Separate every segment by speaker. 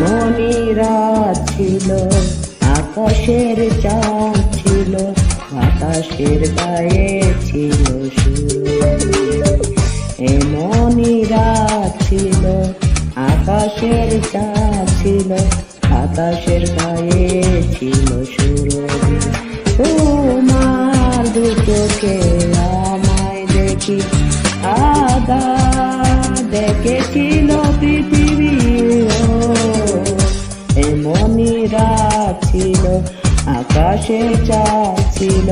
Speaker 1: এমনই রাত ছিল, আকাশের চাঁদ ছিল, বাতাসের গায়ে ছিল সুর। এমনই রাত ছিল, আকাশের চাঁদ ছিল, বাতাসের গায়ে ছিল সুর। তোমার দু চোখে আমায় দেখি আদা দেখেছিল পৃথিবী। এমনই রাত ছিল, আকাশের চাঁদ ছিল,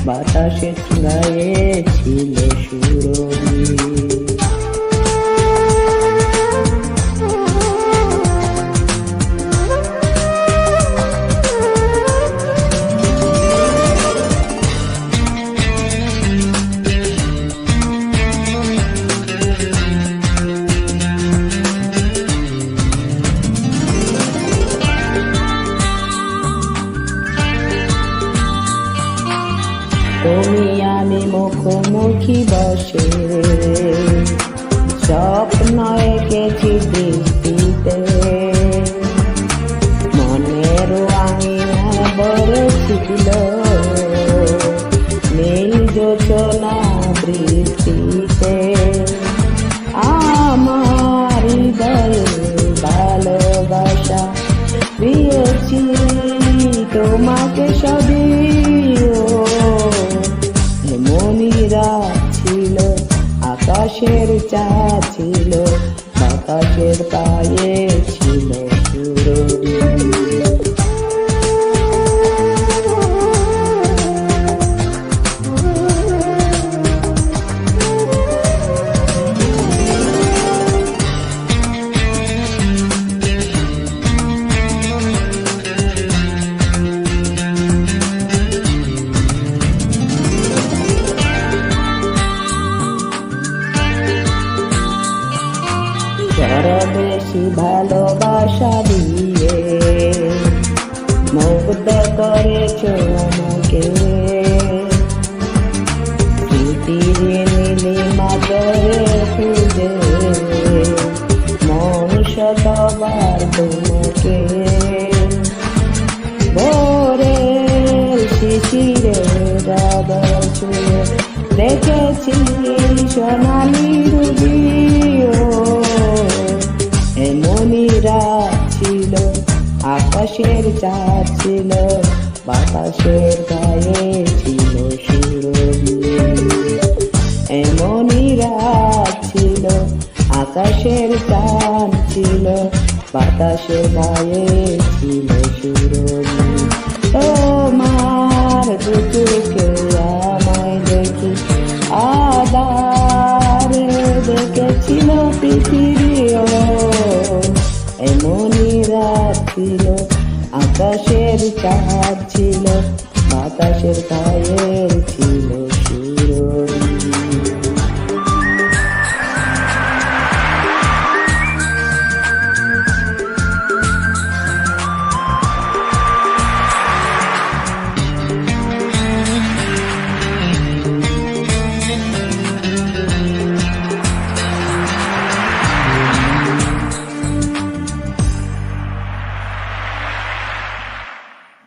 Speaker 1: বাতাসের গায়ে ছিল সুরভি। তুমি আমি মুখোমুখি বসে স্বপ্ন এঁকেছি দৃষ্টিতে, মনের আঙিনা বরছিল নীল জোছনা বৃষ্টিতে। আমার হৃদয়ে ভালোবাসা দিয়েছি তোমাকে সদিও। এমনই রাত ছিল, আকাশের চাঁদ ছিল, বাতাসের গায়ে ছিল সুরভি। যারা বেশি ভালোবাসা দিয়ে মুগ্ধ করেছ আমাকে, স্মৃতির নীলিমাজরে খুঁজে মন শতবার তোমাকে। ভোরের শিশিরের আদর ছুঁয়ে দেখেছি সোনালি রুবিও। এমনই রাত ছিল, আকাশের চাঁদ ছিল, বাতাসের গায়ে ছিল সুরভি। এমনই রাত ছিল, আকাশের চাঁদ ছিল, বাতাসের গায়ে ছিল সুরভি। তোমার দু চোখে আমায় দেখি আদার দেখেছিল পৃথিবী। এমনই রাত ছিল, আকাশের চাঁদ ছিল, বাতাসের গায়ে